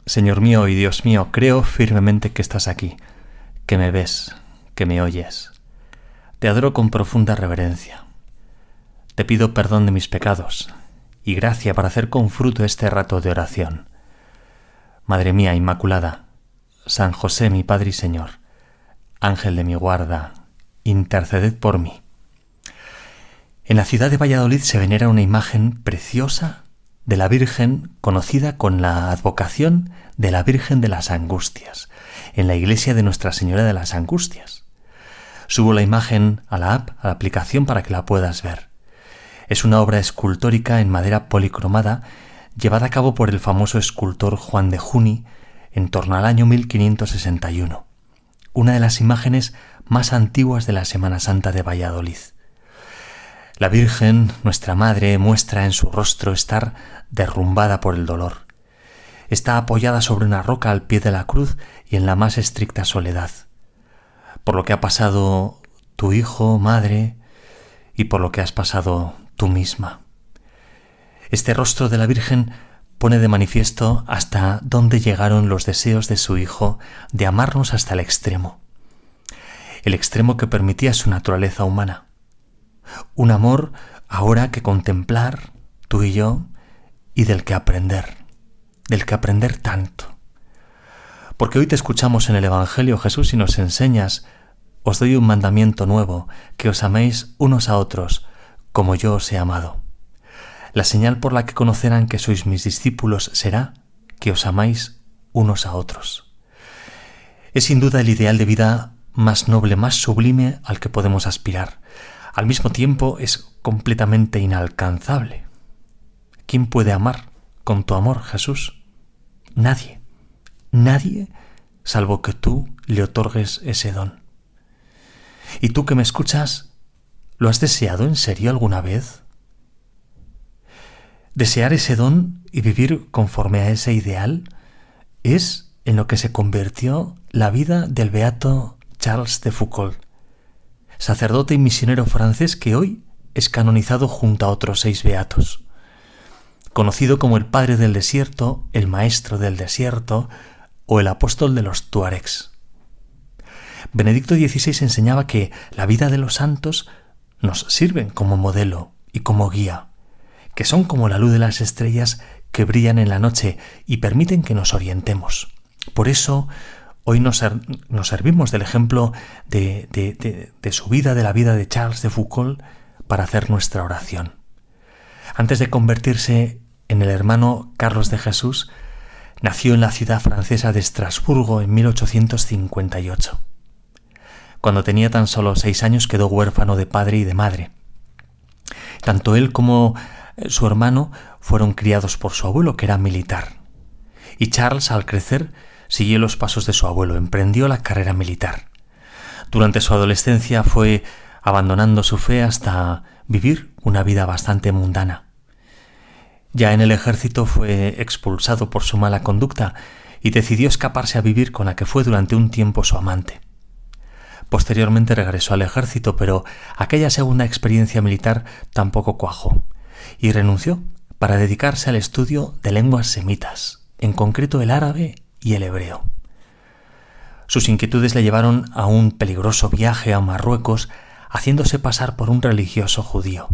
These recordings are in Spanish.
Señor mío y Dios mío, creo firmemente que estás aquí, que me ves, que me oyes. Te adoro con profunda reverencia. Te pido perdón de mis pecados y gracia para hacer con fruto este rato de oración. Madre mía Inmaculada, San José mi Padre y Señor, Ángel de mi guarda, interceded por mí. En la ciudad de Valladolid se venera una imagen preciosa de la Virgen conocida con la advocación de la Virgen de las Angustias, en la iglesia de Nuestra Señora de las Angustias. Subo la imagen a la aplicación para que la puedas ver. Es una obra escultórica en madera policromada llevada a cabo por el famoso escultor Juan de Juni en torno al año 1561, una de las imágenes más antiguas de la Semana Santa de Valladolid. La Virgen, nuestra Madre, muestra en su rostro estar derrumbada por el dolor. Está apoyada sobre una roca al pie de la cruz y en la más estricta soledad. Por lo que ha pasado tu hijo, Madre, y por lo que has pasado tú misma. Este rostro de la Virgen pone de manifiesto hasta dónde llegaron los deseos de su Hijo de amarnos hasta el extremo que permitía su naturaleza humana. Un amor ahora que contemplar, tú y yo, y del que aprender tanto. Porque hoy te escuchamos en el Evangelio, Jesús, y nos enseñas: os doy un mandamiento nuevo, que os améis unos a otros, como yo os he amado. La señal por la que conocerán que sois mis discípulos será que os amáis unos a otros. Es sin duda el ideal de vida más noble, más sublime al que podemos aspirar. Al mismo tiempo es completamente inalcanzable. ¿Quién puede amar con tu amor, Jesús? Nadie, salvo que tú le otorgues ese don. ¿Y tú que me escuchas, lo has deseado en serio alguna vez? Desear ese don y vivir conforme a ese ideal es en lo que se convirtió la vida del beato Charles de Foucauld, sacerdote y misionero francés que hoy es canonizado junto a otros 6 beatos. Conocido como el padre del desierto, el maestro del desierto o el apóstol de los tuaregs. Benedicto XVI enseñaba que la vida de los santos nos sirven como modelo y como guía, que son como la luz de las estrellas que brillan en la noche y permiten que nos orientemos. Por eso, hoy nos servimos del ejemplo de su vida, de la vida de Charles de Foucauld, para hacer nuestra oración. Antes de convertirse en el hermano Carlos de Jesús, nació en la ciudad francesa de Estrasburgo en 1858. Cuando tenía tan solo 6 años quedó huérfano de padre y de madre. Tanto él como su hermano fueron criados por su abuelo, que era militar. Y Charles, al crecer, siguió los pasos de su abuelo, emprendió la carrera militar. Durante su adolescencia fue abandonando su fe hasta vivir una vida bastante mundana. Ya en el ejército fue expulsado por su mala conducta y decidió escaparse a vivir con la que fue durante un tiempo su amante. Posteriormente regresó al ejército, pero aquella segunda experiencia militar tampoco cuajó y renunció para dedicarse al estudio de lenguas semitas, en concreto el árabe y el hebreo. Sus inquietudes le llevaron a un peligroso viaje a Marruecos, haciéndose pasar por un religioso judío.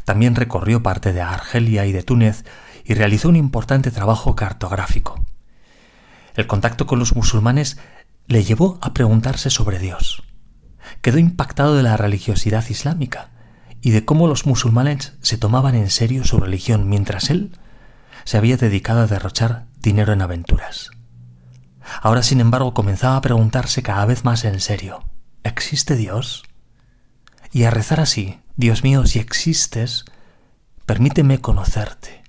También recorrió parte de Argelia y de Túnez y realizó un importante trabajo cartográfico. El contacto con los musulmanes le llevó a preguntarse sobre Dios. Quedó impactado de la religiosidad islámica y de cómo los musulmanes se tomaban en serio su religión, mientras él se había dedicado a derrochar dinero en aventuras. Ahora, sin embargo, comenzaba a preguntarse cada vez más en serio: ¿existe Dios? Y a rezar así: Dios mío, si existes, permíteme conocerte.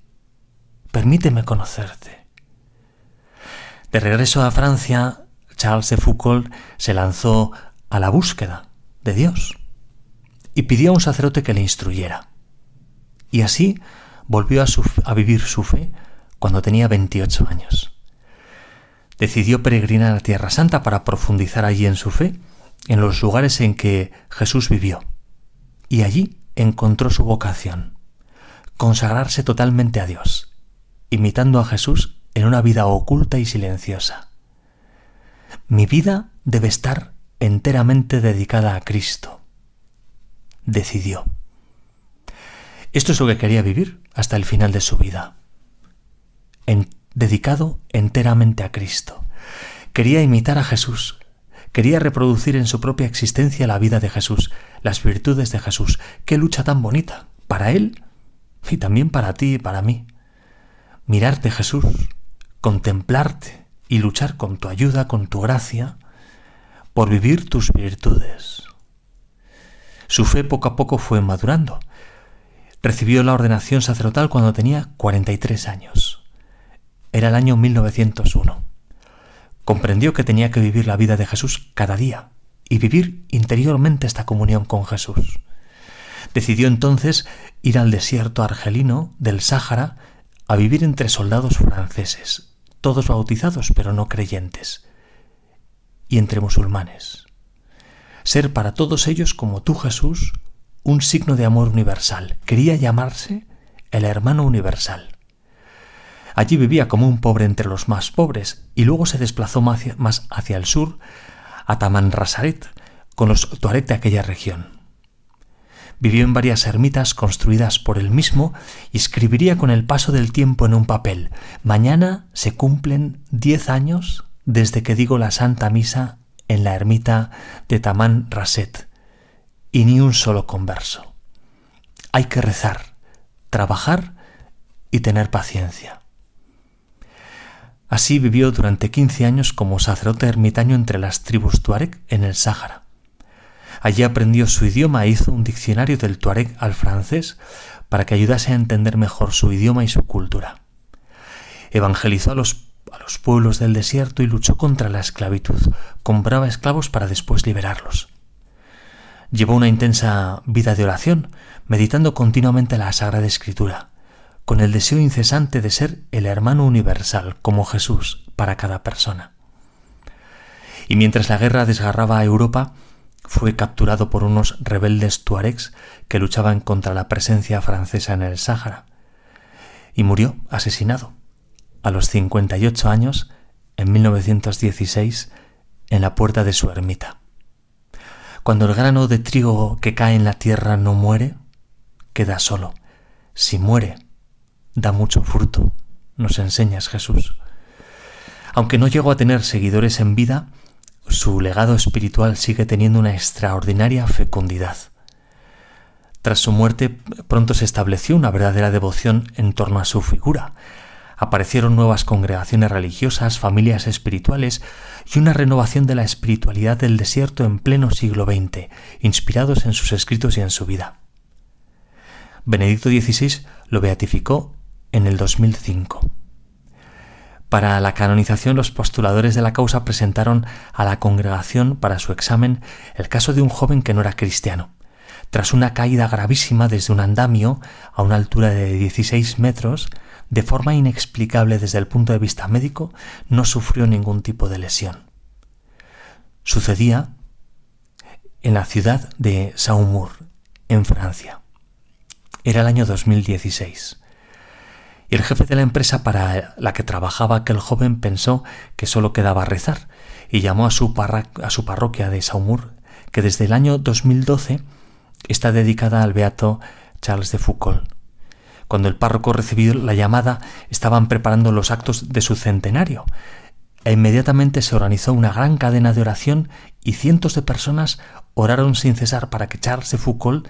De regreso a Francia, Charles de Foucauld se lanzó a la búsqueda de Dios y pidió a un sacerdote que le instruyera. Y así volvió a vivir su fe cuando tenía 28 años. Decidió peregrinar a Tierra Santa para profundizar allí en su fe, en los lugares en que Jesús vivió. Y allí encontró su vocación: consagrarse totalmente a Dios, imitando a Jesús en una vida oculta y silenciosa. Mi vida debe estar enteramente dedicada a Cristo. Decidió. Esto es lo que quería vivir hasta el final de su vida. Dedicado enteramente a Cristo. Quería imitar a Jesús. Quería reproducir en su propia existencia la vida de Jesús, las virtudes de Jesús. ¡Qué lucha tan bonita! Para Él y también para ti y para mí. Mirarte, Jesús, contemplarte y luchar con tu ayuda, con tu gracia, por vivir tus virtudes. Su fe poco a poco fue madurando. Recibió la ordenación sacerdotal cuando tenía 43 años. Era el año 1901. Comprendió que tenía que vivir la vida de Jesús cada día y vivir interiormente esta comunión con Jesús. Decidió entonces ir al desierto argelino del Sáhara a vivir entre soldados franceses, todos bautizados pero no creyentes, y entre musulmanes. Ser para todos ellos, como tú, Jesús, un signo de amor universal. Quería llamarse el hermano universal. Allí vivía como un pobre entre los más pobres y luego se desplazó más hacia el sur, a Tamanrasset, con los tuareg de aquella región. Vivió en varias ermitas construidas por él mismo y escribiría con el paso del tiempo en un papel: mañana se cumplen 10 años desde que digo la Santa Misa en la ermita de Tamanrasset, y ni un solo converso. Hay que rezar, trabajar y tener paciencia. Así vivió durante 15 años como sacerdote ermitaño entre las tribus tuareg en el Sáhara. Allí aprendió su idioma e hizo un diccionario del tuareg al francés para que ayudase a entender mejor su idioma y su cultura. Evangelizó a los pueblos del desierto y luchó contra la esclavitud. Compraba esclavos para después liberarlos. Llevó una intensa vida de oración, meditando continuamente la Sagrada Escritura, con el deseo incesante de ser el hermano universal, como Jesús, para cada persona. Y mientras la guerra desgarraba a Europa, fue capturado por unos rebeldes tuaregs que luchaban contra la presencia francesa en el Sáhara, y murió asesinado a los 58 años, en 1916, en la puerta de su ermita. Cuando el grano de trigo que cae en la tierra no muere, queda solo. Si muere, da mucho fruto, nos enseñas, Jesús. Aunque no llegó a tener seguidores en vida, su legado espiritual sigue teniendo una extraordinaria fecundidad. Tras su muerte, pronto se estableció una verdadera devoción en torno a su figura. Aparecieron nuevas congregaciones religiosas, familias espirituales y una renovación de la espiritualidad del desierto en pleno siglo XX, inspirados en sus escritos y en su vida. Benedicto XVI lo beatificó en el 2005. Para la canonización, los postuladores de la causa presentaron a la congregación para su examen el caso de un joven que no era cristiano. Tras una caída gravísima desde un andamio a una altura de 16 metros, de forma inexplicable desde el punto de vista médico, no sufrió ningún tipo de lesión. Sucedía en la ciudad de Saumur, en Francia. Era el año 2016. Y el jefe de la empresa para la que trabajaba aquel joven pensó que solo quedaba rezar y llamó a su parroquia de Saumur, que desde el año 2012 está dedicada al beato Charles de Foucauld. Cuando el párroco recibió la llamada, estaban preparando los actos de su centenario e inmediatamente se organizó una gran cadena de oración y cientos de personas oraron sin cesar para que Charles de Foucauld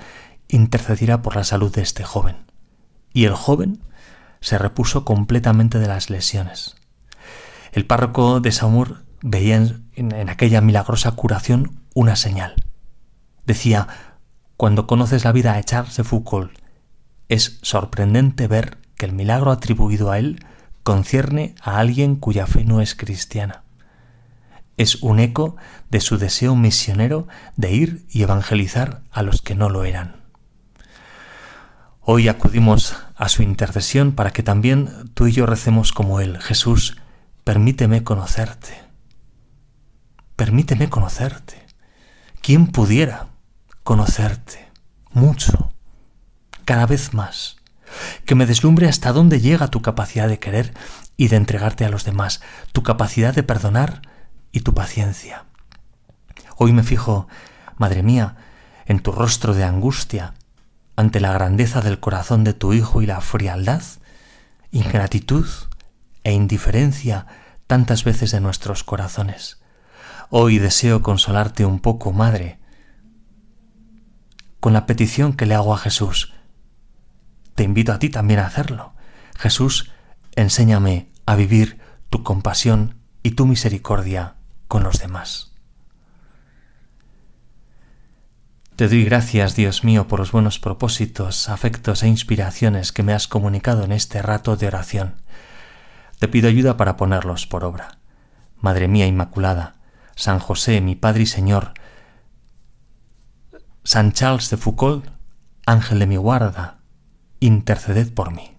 intercediera por la salud de este joven. Y el joven se repuso completamente de las lesiones. El párroco de Saumur veía en aquella milagrosa curación una señal. Decía: cuando conoces la vida de Charles de Foucauld, es sorprendente ver que el milagro atribuido a él concierne a alguien cuya fe no es cristiana. Es un eco de su deseo misionero de ir y evangelizar a los que no lo eran. Hoy acudimos a su intercesión para que también tú y yo recemos como él. Jesús, permíteme conocerte. Permíteme conocerte. ¿Quién pudiera conocerte? Mucho. Cada vez más. que me deslumbre hasta dónde llega tu capacidad de querer y de entregarte a los demás, tu capacidad de perdonar y tu paciencia. Hoy me fijo, Madre mía, en tu rostro de angustia ante la grandeza del corazón de tu Hijo y la frialdad, ingratitud e indiferencia tantas veces de nuestros corazones. Hoy deseo consolarte un poco, Madre, con la petición que le hago a Jesús. Te invito a ti también a hacerlo. Jesús, enséñame a vivir tu compasión y tu misericordia con los demás. Te doy gracias, Dios mío, por los buenos propósitos, afectos e inspiraciones que me has comunicado en este rato de oración. Te pido ayuda para ponerlos por obra. Madre mía Inmaculada, San José, mi Padre y Señor, San Charles de Foucauld, ángel de mi guarda, interceded por mí.